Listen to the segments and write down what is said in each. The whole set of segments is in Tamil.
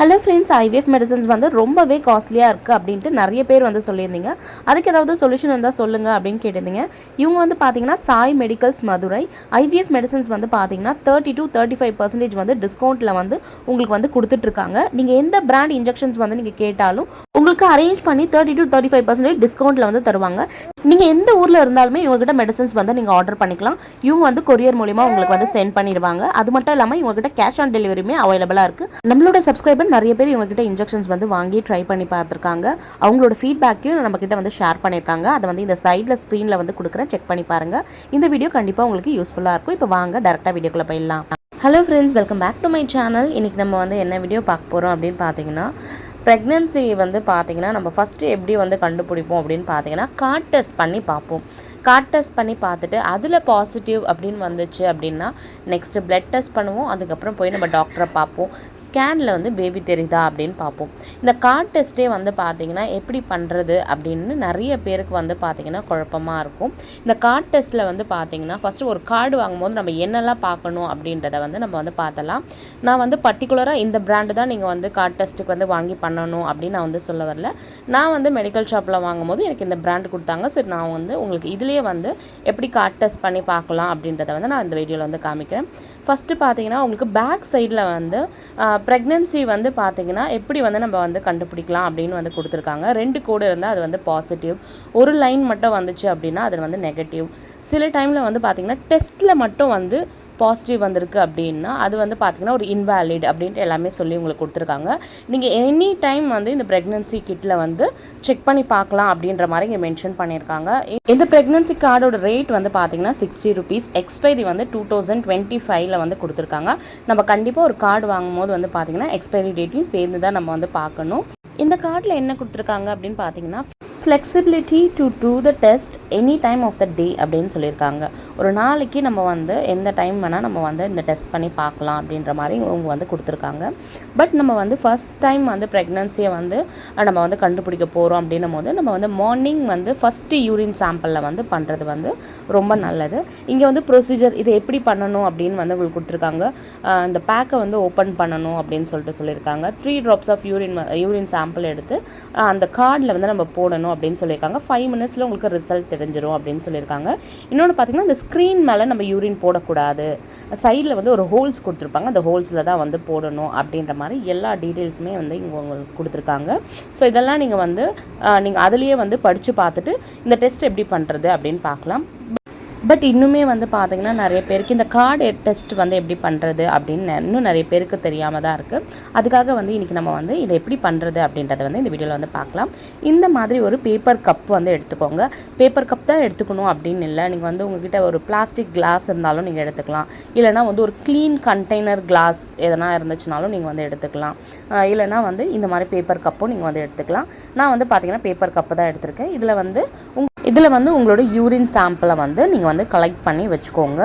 ஹலோ ஃப்ரெண்ட்ஸ், ஐவிஎஃப் மெடிசன்ஸ் வந்து ரொம்பவே காஸ்ட்லியாக இருக்குது அப்படின்ட்டு நிறைய பேர் வந்து சொல்லியிருந்தீங்க. அதுக்கு ஏதாவது சொல்யூஷன் இருந்தால் சொல்லுங்கள் அப்படின்னு கேட்டிருந்தீங்க. இவங்க வந்து பார்த்தீங்கன்னா Sai medicals Madurai IVF medicines வந்து பார்த்தீங்கன்னா 30-35% வந்து டிஸ்கவுண்ட்டில் வந்து உங்களுக்கு வந்து கொடுத்துட்ருக்காங்க. நீங்கள் எந்த பிராண்ட் இன்ஜெக்ஷன்ஸ் வந்து நீங்கள் கேட்டாலும் உங்களுக்கு அரேஞ்ச் பண்ணி 30-35% டிஸ்கவுண்ட்டில் வந்து தருவாங்க. நீங்கள் எந்த ஊரில் இருந்தாலுமே இவங்ககிட்ட மெடிசன்ஸ் வந்து நீங்கள் ஆர்டர் பண்ணிக்கலாம். இவங்க வந்து கொரியர் மூலிமா உங்களுக்கு வந்து சென்ட் பண்ணிடுவாங்க. அது மட்டும் இல்லாமல் இவங்ககிட்ட கேஷ் ஆன் டெலிவரியுமே அவைலபிளாக இருக்குது. நம்மளோட சப்ஸ்கிரைபர் நிறைய பேர் இவங்ககிட்ட இன்ஜெக்ஷன்ஸ் வந்து வாங்கி ட்ரை பண்ணி பார்த்துருக்காங்க. அவங்களோட ஃபீட்பேக்கையும் நம்மக்கிட்ட வந்து ஷேர் பண்ணியிருக்காங்க. அதை வந்து இந்த சைடில் ஸ்க்ரீனில் வந்து கொடுக்குறேன், செக் பண்ணி பாருங்கள். இந்த வீடியோ கண்டிப்பாக உங்களுக்கு யூஸ்ஃபுல்லாக இருக்கும். இப்போ வாங்க டேரெக்டாக வீடியோக்குள்ளே போயிடலாம். Hello friends, welcome back to my channel. இன்றைக்கி நம்ம வந்து என்ன வீடியோ பார்க்க போகிறோம் அப்படின்னு பார்த்தீங்கன்னா, ப்ரெக்னென்சி வந்து பார்த்திங்கன்னா நம்ம ஃபஸ்ட்டு எப்படி வந்து கண்டுபிடிப்போம் அப்படின்னு பார்த்தீங்கன்னா, கார்ட் டெஸ்ட் பண்ணி பார்ப்போம். கார்ட் டெஸ்ட் பண்ணி பார்த்துட்டு அதில் பாசிட்டிவ் அப்படின்னு வந்துச்சு அப்படின்னா நெக்ஸ்ட்டு பிளட் டெஸ்ட் பண்ணுவோம். அதுக்கப்புறம் போய் நம்ம டாக்டரை பார்ப்போம். ஸ்கேனில் வந்து பேபி தெரியுதா அப்படின்னு பார்ப்போம். இந்த கார்ட் டெஸ்ட்டே வந்து பார்த்திங்கன்னா எப்படி பண்ணுறது அப்படின்னு நிறைய பேருக்கு வந்து பார்த்திங்கன்னா குழப்பமாக இருக்கும். இந்த கார்ட் டெஸ்ட்டில் வந்து பார்த்திங்கன்னா ஃபஸ்ட்டு ஒரு கார்டு வாங்கும்போது நம்ம என்னெல்லாம் பார்க்கணும் அப்படின்றத வந்து நம்ம வந்து பார்த்தலாம். நான் வந்து பர்டிகுலராக இந்த பிராண்டு தான் நீங்கள் வந்து கார்ட் டெஸ்ட்டுக்கு வந்து வாங்கி பண்ணணும் அப்படின்னு நான் வந்து சொல்ல வரல. நான் வந்து மெடிக்கல் ஷாப்பில் வாங்கும்போது எனக்கு இந்த பிராண்டு கொடுத்தாங்க. சரி, நான் வந்து உங்களுக்கு இதுலேயே வந்து எப்படி கார்ட் டெஸ்ட் பண்ணி பார்க்கலாம் அப்படின்றத வந்து நான் இந்த வீடியோவில் வந்து காமிக்கிறேன். ஃபஸ்ட்டு பார்த்தீங்கன்னா உங்களுக்கு பேக் சைடில் வந்து ப்ரெக்னென்சி வந்து பார்த்தீங்கன்னா எப்படி வந்து நம்ம வந்து கண்டுபிடிக்கலாம் அப்படின்னு வந்து கொடுத்துருக்காங்க. 2 கோடு இருந்தால் அது வந்து பாசிட்டிவ், ஒரு லைன் மட்டும் வந்துச்சு அப்படின்னா அது வந்து நெகட்டிவ். சில டைமில் வந்து பார்த்திங்கன்னா டெஸ்ட்டில் மட்டும் வந்து பாசிட்டிவ் வந்திருக்கு அப்படின்னா அது வந்து பார்த்திங்கன்னா ஒரு இன்வேலிட் அப்படின்ட்டு எல்லாமே சொல்லி உங்களுக்கு கொடுத்துருக்காங்க. நீங்கள் எனி டைம் வந்து இந்த ப்ரெக்னென்சி கிட்டில் வந்து செக் பண்ணி பார்க்கலாம் அப்படின்ற மாதிரி இங்கே மென்ஷன் பண்ணியிருக்காங்க. இந்த ப்ரெக்னென்சி கார்டோட ரேட் வந்து பார்த்திங்கன்னா 60 rupees. எக்ஸ்பைரி வந்து 2025 வந்து கொடுத்துருக்காங்க. நம்ம கண்டிப்பாக ஒரு கார்டு வாங்கும்போது வந்து பார்த்திங்கன்னா எக்ஸ்பைரி டேட்டையும் சேர்ந்து தான் நம்ம வந்து பார்க்கணும். இந்த கார்டில் என்ன கொடுத்துருக்காங்க அப்படின்னு பார்த்தீங்கன்னா, flexibility to do the test any time of the day அப்படின்னு சொல்லியிருக்காங்க. ஒரு நாளைக்கு நம்ம வந்து எந்த டைம் வேணால் நம்ம வந்து இந்த டெஸ்ட் பண்ணி பார்க்கலாம் அப்படின்ற மாதிரி இவங்க வந்து கொடுத்துருக்காங்க. பட் நம்ம வந்து ஃபஸ்ட் டைம் வந்து ப்ரெக்னன்சியை வந்து நம்ம வந்து கண்டுபிடிக்க போகிறோம் அப்படின்னும் போது நம்ம வந்து மார்னிங் வந்து ஃபஸ்ட்டு யூரின் சாம்பிளில் வந்து பண்ணுறது வந்து ரொம்ப நல்லது. இங்கே வந்து ப்ரொசீஜர் இது எப்படி பண்ணணும் அப்படின்னு வந்து உங்களுக்கு கொடுத்துருக்காங்க. இந்த பேக்கை வந்து ஓப்பன் பண்ணணும் அப்படின்னு சொல்லியிருக்காங்க. 3 drops ஆஃப் யூரின் சாம்பிள் எடுத்து அந்த கார்டில் வந்து நம்ம போடணும் அப்படின்னு சொல்லியிருக்காங்க. 5 minutesல உங்களுக்கு ரிசல்ட் தெரிஞ்சிடும் அப்படின்னு சொல்லியிருக்காங்க. இன்னொன்று பார்த்தீங்கன்னா, இந்த ஸ்க்ரீன் மேலே நம்ம யூரின் போடக்கூடாது, சைடில் வந்து ஒரு ஹோல்ஸ் கொடுத்துருப்பாங்க, அந்த ஹோல்ஸில் தான் வந்து போடணும் அப்படின்ற மாதிரி எல்லா டீட்டெயில்ஸுமே வந்து இங்கே உங்களுக்கு கொடுத்துருக்காங்க. ஸோ இதெல்லாம் நீங்கள் வந்து நீங்கள் அதுலேயே வந்து படித்து பார்த்துட்டு இந்த டெஸ்ட் எப்படி பண்ணுறது அப்படின்னு பார்க்கலாம். பட் இன்னுமே வந்து பார்த்திங்கன்னா நிறைய பேருக்கு இந்த கார்டு டெஸ்ட் வந்து எப்படி பண்ணுறது அப்படின்னு இன்னும் நிறைய பேருக்கு தெரியாமல் தான் இருக்குது. அதுக்காக வந்து இன்றைக்கி நம்ம வந்து இதை எப்படி பண்ணுறது அப்படின்றத வந்து இந்த வீடியோவில் வந்து பார்க்கலாம். இந்த மாதிரி ஒரு பேப்பர் கப் வந்து எடுத்துக்கோங்க. பேப்பர் கப் தான் எடுத்துக்கணும் அப்படின்னு இல்லை. நீங்கள் வந்து உங்கள்கிட்ட ஒரு பிளாஸ்டிக் கிளாஸ் இருந்தாலும் நீங்கள் எடுத்துக்கலாம். இல்லைனா வந்து ஒரு க்ளீன் கண்டெய்னர் கிளாஸ் எதனா இருந்துச்சுனாலும் நீங்கள் வந்து எடுத்துக்கலாம். இல்லைனா வந்து இந்த மாதிரி பேப்பர் கப்பும் நீங்கள் வந்து எடுத்துக்கலாம். நான் வந்து பார்த்திங்கன்னா பேப்பர் கப்பு தான் எடுத்திருக்கேன். இதில் வந்து உங்களோட யூரின் சாம்பிளை வந்து நீங்கள் வந்து கலெக்ட் பண்ணி வச்சுக்கோங்க.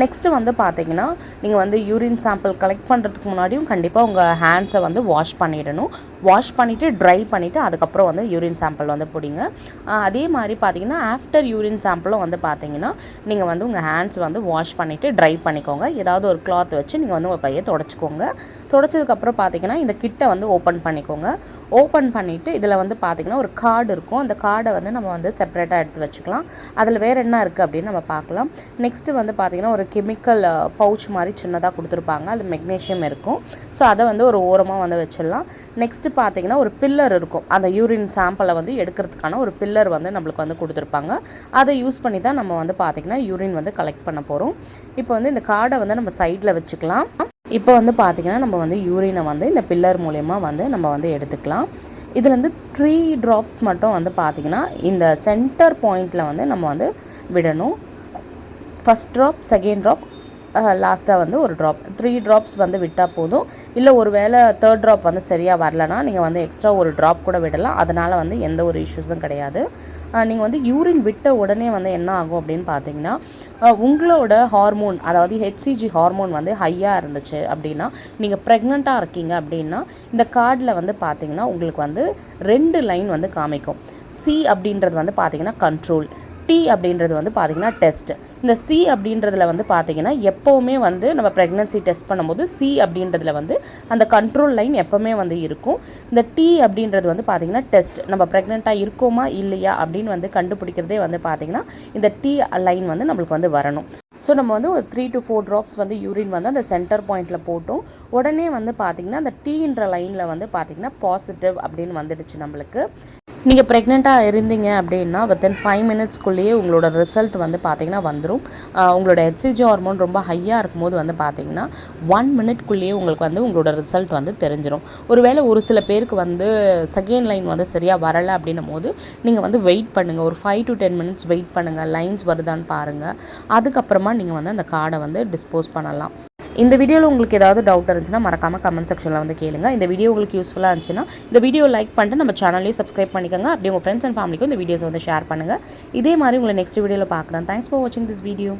நெக்ஸ்ட்டு வந்து பார்த்தீங்கன்னா, நீங்கள் வந்து யூரின் சாம்பிள் கலெக்ட் பண்ணுறதுக்கு முன்னாடியும் கண்டிப்பாக உங்கள் ஹேண்ட்ஸை வந்து வாஷ் பண்ணிடணும். வாஷ் பண்ணிவிட்டு ட்ரை பண்ணிவிட்டு அதுக்கப்புறம் வந்து யூரின் சாம்பிள் வந்து பிடிங்க. அதே மாதிரி பார்த்தீங்கன்னா ஆஃப்டர் யூரின் சாம்பிளும் வந்து பார்த்தீங்கன்னா நீங்கள் வந்து உங்கள் ஹேண்ட்ஸ் வந்து வாஷ் பண்ணிவிட்டு ட்ரை பண்ணிக்கோங்க. ஏதாவது ஒரு கிளாத் வச்சு நீங்கள் வந்து உங்கள் கையை தொடச்சிக்கோங்க. தொடச்சதுக்கப்புறம் பார்த்தீங்கன்னா இந்த கிட்டை வந்து ஓப்பன் பண்ணிக்கோங்க. ஓப்பன் பண்ணிவிட்டு இதில் வந்து பார்த்திங்கன்னா ஒரு கார்டு இருக்கும். அந்த கார்டை வந்து நம்ம வந்து செப்பரேட்டாக எடுத்து வச்சுக்கலாம். அதில் வேறு என்ன இருக்குது அப்படின்னு நம்ம பார்க்கலாம். நெக்ஸ்ட்டு வந்து பார்த்திங்கன்னா ஒரு கெமிக்கல் பவுச் மாதிரி சின்னதாக கொடுத்துருப்பாங்க. அது மெக்னீஷியம் இருக்கும். ஸோ அதை வந்து ஒரு ஓரமாக வந்து வச்சிடலாம். நெக்ஸ்ட்டு பார்த்திங்கன்னா ஒரு பில்லர் இருக்கும். அந்த யூரின் சாம்பிளை வந்து எடுக்கிறதுக்கான ஒரு பில்லர் வந்து நம்மளுக்கு வந்து கொடுத்துருப்பாங்க. அதை யூஸ் பண்ணி தான் நம்ம வந்து பார்த்திங்கன்னா யூரின் வந்து கலெக்ட் பண்ண போகிறோம். இப்போ வந்து இந்த கார்டை வந்து நம்ம சைடில் வச்சுக்கலாம். இப்போ வந்து பார்த்திங்கன்னா நம்ம வந்து யூரினை வந்து இந்த பில்லர் மூலயமா வந்து நம்ம வந்து எடுத்துக்கலாம். இதில் வந்து 3 drops மட்டும் வந்து பார்த்திங்கன்னா இந்த சென்டர் பாயிண்டில் வந்து நம்ம வந்து விடணும். ஃபஸ்ட் ட்ராப், செகண்ட் ட்ராப், லாஸ்ட்டாக வந்து ஒரு ட்ராப், 3 drops வந்து விட்டால் போதும். இல்லை ஒரு வேளை 3rd ட்ராப் வந்து சரியாக வரலன்னா நீங்கள் வந்து எக்ஸ்ட்ரா ஒரு ட்ராப் கூட விடலாம். அதனால் வந்து எந்த ஒரு இஷ்யூஸும் கிடையாது. நீங்கள் வந்து யூரின் விட்ட உடனே வந்து என்ன ஆகும் அப்படின்னு பார்த்தீங்கன்னா, உங்களோட ஹார்மோன் அதாவது ஹெச்சிஜி ஹார்மோன் வந்து ஹையாக இருந்துச்சு அப்படின்னா, நீங்கள் ப்ரெக்னெண்ட்டாக இருக்கீங்க அப்படின்னா இந்த கார்டில் வந்து பார்த்தீங்கன்னா உங்களுக்கு வந்து 2 லைன் வந்து காமிக்கும். சி அப்படின்றது வந்து பார்த்தீங்கன்னா கண்ட்ரோல், டி அப்படின்றது வந்து பார்த்திங்கன்னா டெஸ்ட். இந்த சி அப்படின்றதுல வந்து பார்த்திங்கன்னா எப்போவுமே வந்து நம்ம ப்ரெக்னன்சி டெஸ்ட் பண்ணும்போது சி அப்படின்றதுல வந்து அந்த கண்ட்ரோல் லைன் எப்போவுமே வந்து இருக்கும். இந்த டி அப்படின்றது வந்து பார்த்திங்கன்னா டெஸ்ட், நம்ம ப்ரெக்னெண்ட்டாக இருக்கோமா இல்லையா அப்படின்னு வந்து கண்டுபிடிக்கிறதே வந்து பார்த்திங்கன்னா இந்த டி லைன் வந்து நம்மளுக்கு வந்து வரணும். ஸோ நம்ம வந்து ஒரு 3 to 4 ட்ராப்ஸ் வந்து யூரின் வந்து அந்த சென்டர் பாயிண்டில் போட்டோம். உடனே வந்து பார்த்திங்கன்னா அந்த டீன்ற லைனில் வந்து பார்த்திங்கன்னா பாசிட்டிவ் அப்படின்னு வந்துடுச்சு நம்மளுக்கு. நீங்கள் ப்ரெக்னெண்ட்டாக இருந்தீங்க அப்படின்னா வித்தின் 5 minutesக்குள்ளேயே உங்களோட ரிசல்ட் வந்து பார்த்திங்கன்னா வந்துடும். உங்களோட ஹெச்சிஜி ஹார்மோன் ரொம்ப ஹையாக இருக்கும்போது வந்து பார்த்திங்கன்னா 1 minute உங்களுக்கு வந்து உங்களோட ரிசல்ட் வந்து தெரிஞ்சிடும். ஒருவேளை ஒரு சில பேருக்கு வந்து செகண்ட் லைன் வந்து சரியாக வரலை அப்படின்னும் போது நீங்கள் வந்து வெயிட் பண்ணுங்கள், ஒரு 5 to 10 minutes வெயிட் பண்ணுங்கள், லைன்ஸ் வருதான்னு பாருங்கள். அதுக்கப்புறமா நீங்கள் வந்து அந்த கார்டை வந்து டிஸ்போஸ் பண்ணலாம். இந்த வீடியோவில் உங்களுக்கு ஏதாவது டவுட் இருந்துச்சுன்னா மறக்காமல் கமெண்ட் செக்ஷனில் வந்து கேளுங்க. இந்த வீடியோ உங்களுக்கு யூஸ்ஃபுல்லாக இருந்துச்சுன்னா இந்த வீடியோ லைக் பண்ணிட்டு நம்ம சேனலையும் சப்ஸ்கிரைப் பண்ணிக்கோங்க. அப்படியே உங்கள் ஃப்ரெண்ட்ஸ் அண்ட் ஃபேமிலிக்கும் இந்த வீடியோஸ் வந்து ஷேர் பண்ணுங்கள். இதே மாதிரி உங்களை நெக்ஸ்ட் வீடியோவில் பார்க்குறேன். தேங்க்ஸ் ஃபார் வாட்சிங் திஸ் வீடியோ.